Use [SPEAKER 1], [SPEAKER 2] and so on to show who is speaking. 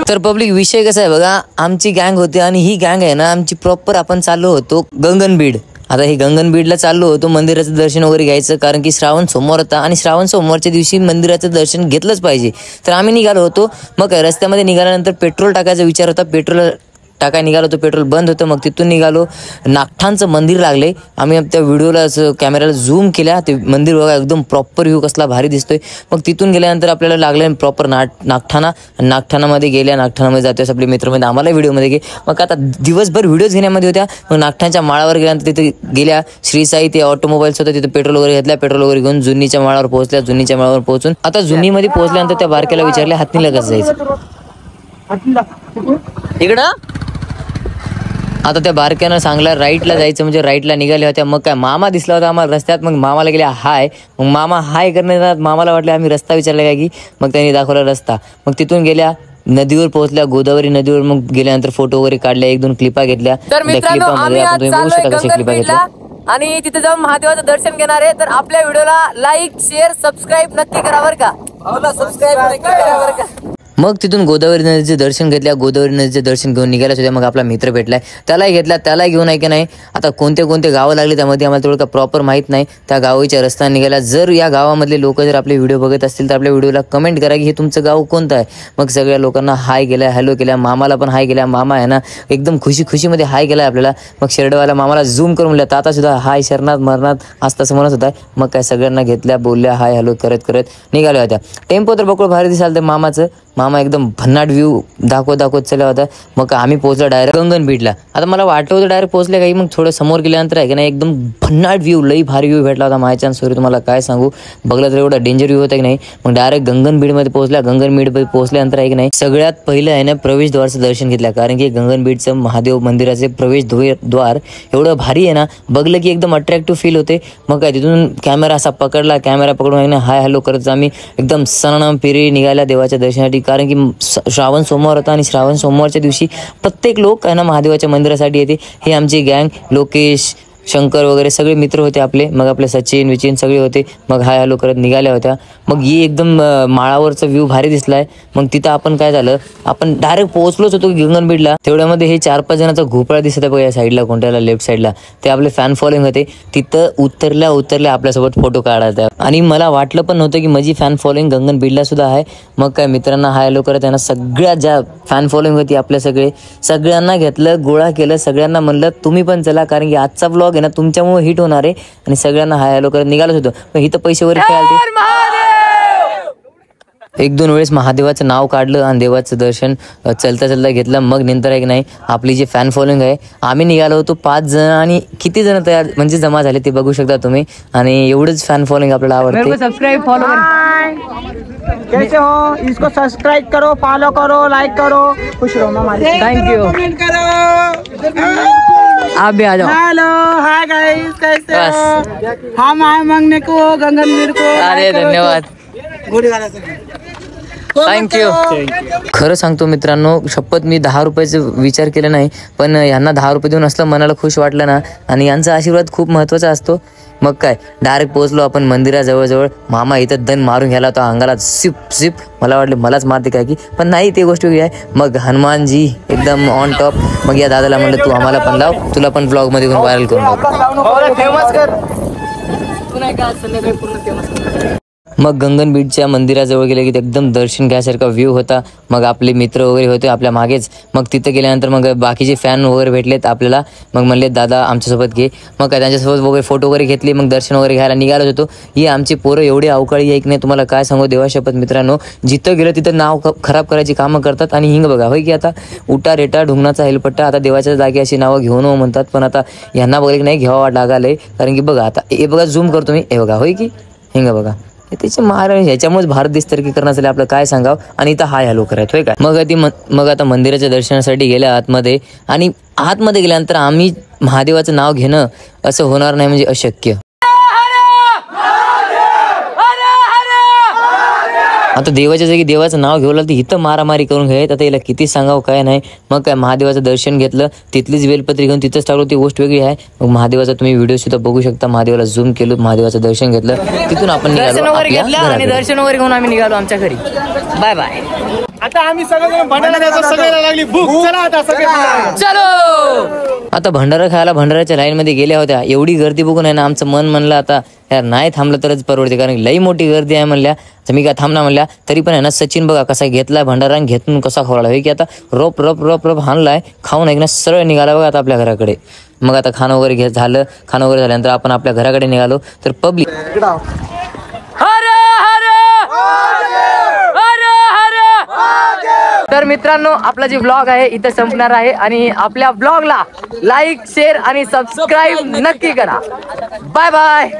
[SPEAKER 1] तर पब्लिक विषय कसा आहे बघा, आमची गँग होती आणि ही गँग आहे ना आमची प्रॉपर. आपण चाललो होतो गंगनबीड. आता हे गंगनबीडला चाललो होतो मंदिराचं दर्शन वगैरे घ्यायचं, कारण की श्रावण सोमवार होता आणि श्रावण सोमवारच्या दिवशी मंदिराचं दर्शन घेतलंच पाहिजे. तर आम्ही निघालो होतो. मग रस्त्यामध्ये निघाल्यानंतर पेट्रोल टाकायचा विचार होता. पेट्रोल टाकाय निघालो होतो, पेट्रोल बंद होतं. मग तिथून निघालो, नागठाणचं मंदिर लागले. आम्ही त्या व्हिडिओला कॅमेराला झूम केल्या, ते मंदिर बघा एकदम प्रॉपर व्ह्यू कसला भारी दिसतोय. मग तिथून गेल्यानंतर आपल्याला लागलं प्रॉपर नागठाणा. नागठाणामध्ये गेल्या, नागठाणामध्ये जाते आपले मित्रमध्ये आम्हाला व्हिडिओमध्ये घे. मग आता दिवसभर व्हिडिओज घेण्यामध्ये होत्या. मग नागठाणच्या माळावर गेल्यानंतर तिथे गेल्या श्री साई ते ऑटोमोबाईल्स होतं, तिथे पेट्रोल वगैरे घेतल्या. पेट्रोल वगैरे घेऊन जुनीच्या माळावर पोहोचल्या. जुनीच्या माळावर पोहोचून आता जुनीमध्ये पोहोचल्यानंतर त्या बारक्याला विचारले हातनीला कसं जायचं इकडं. आता त्या बारक्यानं सांगला राईटला जायचं, म्हणजे राईटला निघाल्या होत्या. मग काय मामा दिसला होता आम्हाला रस्त्यात. मग मामाला गेल्या हाय. मग मामा हाय करण्यात मामाला वाटलं आम्ही रस्ता विचारला काय की. मग त्यांनी दाखवला रस्ता. मग तिथून गेल्या नदीवर पोहोचल्या, गोदावरी नदीवर. मग गेल्यानंतर फोटो वगैरे काढल्या, 1-2 क्लिपा घेतल्या.
[SPEAKER 2] तर मित्रांनो आम्ही आज चाललोय गंगनबीडला आणि तिथे जाऊन महादेवाचं दर्शन घेणार आहे. तर आपल्या व्हिडिओला लाईक शेअर सबस्क्राईब नक्की करा बरं का. सबस्क्राईब नक्की करा बरं का.
[SPEAKER 1] मग तिथून गोदावरी नदीचे दर्शन घेतल्या. गोदावरी नदीचे दर्शन घेऊन निघायला होत्या. मग आपला मित्र भेटलाय, त्यालाही घेतला. त्यालाही घेऊन आहे की नाही. आता कोणते कोणते गावं लागले त्यामध्ये आम्हाला तेवढं का प्रॉपर माहीत नाही. त्या गावाच्या रस्त्याने निघाला. जर या गावामधले लोक जर आपले व्हिडिओ बघत असतील तर आपल्या व्हिडिओला कमेंट करा की हे तुमचं गाव कोणतं आहे. मग सगळ्या लोकांना हाय केल्या, हॅलो केल्या. मामाला पण हाय केल्या. मामा आहे ना एकदम खुशीमध्ये हाय केला आपल्याला. मग शेरडवाला मामाला झूम करून म्हणलं, ताता सुद्धा हाय शरणात मरणात आज तसं म्हणत होता. मग काय सगळ्यांना घेतल्या, बोलल्या हाय हॅलो करत निघाल्या होत्या. टेम्पो तर बकुळ भारी दिसाल तर मामाचं. मामा एकदम भन्नाट व्ह्यू दाखवत चालला होता. मग आम्ही पोहोचलो डायरेक्ट गंगनबीडला. आता मला वाटलं होतं डायरेक्ट पोहोचले काही. मग थोडं समोर गेल्यानंतर आहे की नाही एकदम भन्नाट व्ह्यू, लई भारी व्ह्यू भेटला होता. मायच्या सॉरी तुम्हाला काय सांगू, बघलं तर एवढा डेंजर व्ह्यू होता की नाही. मग डायरेक्ट गंगनबीडमध्ये पोहोचल्या. गंगनबीडमध्ये पोहोचल्यानंतर आहे की नाही सगळ्यात पहिलं आहे ना प्रवेशद्वारचं दर्शन घेतलं, कारण की गंगनबीडचं महादेव मंदिराचे प्रवेशद्वार एवढं भारी आहे ना, बघलं की एकदम अट्रॅक्टिव्ह फील होते. मग काय तिथून कॅमेरा असा पकडला. कॅमेरा पकडून आहे ना हाय हॅलो करत आम्ही एकदम सणानाम फिरी निघाल्या देवाच्या दर्शनासाठी. कारण की श्रावण सोमवार होता आणि श्रावण सोमवारच्या दिवशी प्रत्येक लोक आहे ना महादेवाच्या मंदिरासाठी येते. हे आमची गँग लोकेश शंकर वगैरे सगळे मित्र होते आपले. मग आपले सचिन विचिन सगळे होते. मग हाय हॅलो करत निघाल्या होत्या. मग ही एकदम माळावरचा व्ह्यू भारी दिसलाय. मग तिथं आपण काय झालं, आपण डायरेक्ट पोहोचलोच होतो गंगनबीडला. तेवढ्यामध्ये हे 4-5 जणांचा घोपळा दिसत आहे बघा या साईडला, कोणत्याला लेफ्ट साईडला. ते आपले फॅन फॉलोइंग होते. तिथं उतरल्या आपल्यासोबत फोटो काढायचा. आणि मला वाटलं पण नव्हतं की माझी फॅन फॉलोइंग गंगनबीडला सुद्धा आहे. मग काय मित्रांना हाय हॅलो करत त्यांना सगळ्या ज्या फॅन फॉलोइंग होती आपल्या सगळ्यांना घेतलं, गोळा केलं. सगळ्यांना म्हणलं तुम्ही पण चला, कारण की आजचा व्लॉग आहे ना तुमच्यामुळे हिट होणार आहे. आणि सगळ्यांना हाय हॅलो करत निघालच होतो. मग इथं पैसे वगैरे खेळालते. 1-2 वेळेस महादेवाचं नाव काढलं आणि देवाचं दर्शन चलता घेतलं. मग नंतर आहे की नाही आपली जी फॅन फॉलोइंग आहे, आम्ही निघालो होतो 5 जण आणि किती जण तयार म्हणजे जमा झाले ते बघू शकता तुम्ही. आणि एवढंच फॅन फॉलोइंग आपल्याला आवडते.
[SPEAKER 2] सबस्क्राइब फॉलो
[SPEAKER 3] कैसे हो, इसको सब्सक्राइब करो, फॉलो करो, लाइक करो, खुश रहो हमारे.
[SPEAKER 2] Thank you. आप भी आ जाओ.
[SPEAKER 3] हेलो हाय गाइस, कैसे हो. हम आए मांगने को गंगनबीड को.
[SPEAKER 1] अरे धन्यवाद, थँक्यू. खरं सांगतो मित्रांनो, शपथ मी 10 रुपयाचं विचार केला नाही, पण यांना 10 रुपये देऊन असलं मनाला खुश वाटलं ना. आणि यांचा आशीर्वाद खूप महत्त्वाचा असतो. मग काय डायरेक्ट पोहोचलो आपण मंदिराजवळ. मामा इथं दन मारून घ्यायला होता अंगाला सिप. मला वाटलं मलाच मारते काय की, पण नाही ते गोष्ट वेगळी आहे. मग हनुमानजी एकदम ऑन टॉप. मग या दादाला म्हणलं तू आम्हाला पण लाव, तुला पण ब्लॉग मध्ये व्हायरल करून टाकू. मग गंगनबीडच्या मंदिराजवळ गेले की एकदम दर्शन घ्यासारखा व्ह्यू होता. मग आपले मित्र वगैरे होते आपल्या मागेच. मग तिथं गेल्यानंतर मग बाकीचे फॅन वगैरे भेटलेत आपल्याला. मग म्हणले दादा आमच्यासोबत घे. मग काय त्यांच्यासोबत वगैरे फोटो वगैरे घेतले. मग दर्शन वगैरे घ्यायला निघालत होतो. ही आमची पोरं एवढी अवकाळी आहे की नाही तुम्हाला काय सांगू. देवाशपथ मित्रांनो, जिथं गेलं तिथं नाव खराब करायची कामं करतात. आणि हिंग बघा होय की आता उटा रेटा ढुंगणाचा हेलपट्टा, आता देवाच्या जागी अशी नावं घेऊन म्हणतात. पण आता यांना बघा की नाही घ्यावा लागालंय. कारण की बघा आता हे बघा झूम करतो मी, हे बघा होय की हिंग बघा त्याचे महाराज ह्याच्यामुळेच भारत देश तरकी करण्यासाठी आपलं काय सांगावं. आणि इथं हाय हॅलो करायचं होय काय. मग आता मंदिराच्या दर्शनासाठी गेल्या आतमध्ये. आणि आतमध्ये गेल्यानंतर आम्ही महादेवाचं नाव घेणं असं होणार नाही म्हणजे अशक्य. आता देवाच्या जागी देवाचं नाव घेऊ लागलं, इथं मारामारी करून घ्यायत. आता याला किती सांगावं काय नाही. मग काय महादेवाचं दर्शन घेतलं, तिथलीच बेलपत्री घेऊन तिथंच टाकलो, ती गोष्ट वेगळी आहे. मग महादेवाचा तुम्ही व्हिडिओ सुद्धा बघू शकता. महादेवाला झूम केलो, महादेवाचं दर्शन घेतलं, तिथून आपण
[SPEAKER 2] दर्शन
[SPEAKER 1] निघालो
[SPEAKER 2] वगैरे
[SPEAKER 1] आपल्या
[SPEAKER 2] घेतलं आणि
[SPEAKER 1] घराकडे.
[SPEAKER 2] दर्शन वगैरे घेऊन आम्ही निघालो आमच्या घरी. Bye bye.
[SPEAKER 3] आता आम्ही सगळेजण भंडारा खायला सगळ्याला लागली भूक. चला आता सगळे
[SPEAKER 2] चलो.
[SPEAKER 1] आता भंडारा खायला भंडाराच्या लाईन मध्ये गेल्या होत्या. एवढी गर्दी बघून आहे ना आमचं मन म्हणलं आता यार नाही थांबलं तरच परवडते, कारण लई मोठी गर्दी आहे म्हणल्या. तर मी काय थांबना म्हणल्या, तरी पण आहे ना सचिन बघा कसा घेतलाय भंडारा आणि घेतून कसा खवळला की आता रोप रोप रोप रोप हाणलाय, खाऊन ऐकणं सरळ निघाला बघा आता आपल्या घराकडे. मग आता खाणं वगैरे झालं. खाणं वगैरे झाल्यानंतर आपण आपल्या घराकडे निघालो. तर पब्लिक
[SPEAKER 2] तर मित्रांनो आपला जे ब्लॉग आहे इथं संपणार आहे आणि आपल्या ब्लॉगला लाईक शेअर आणि सबस्क्राईब नक्की करा. Bye bye.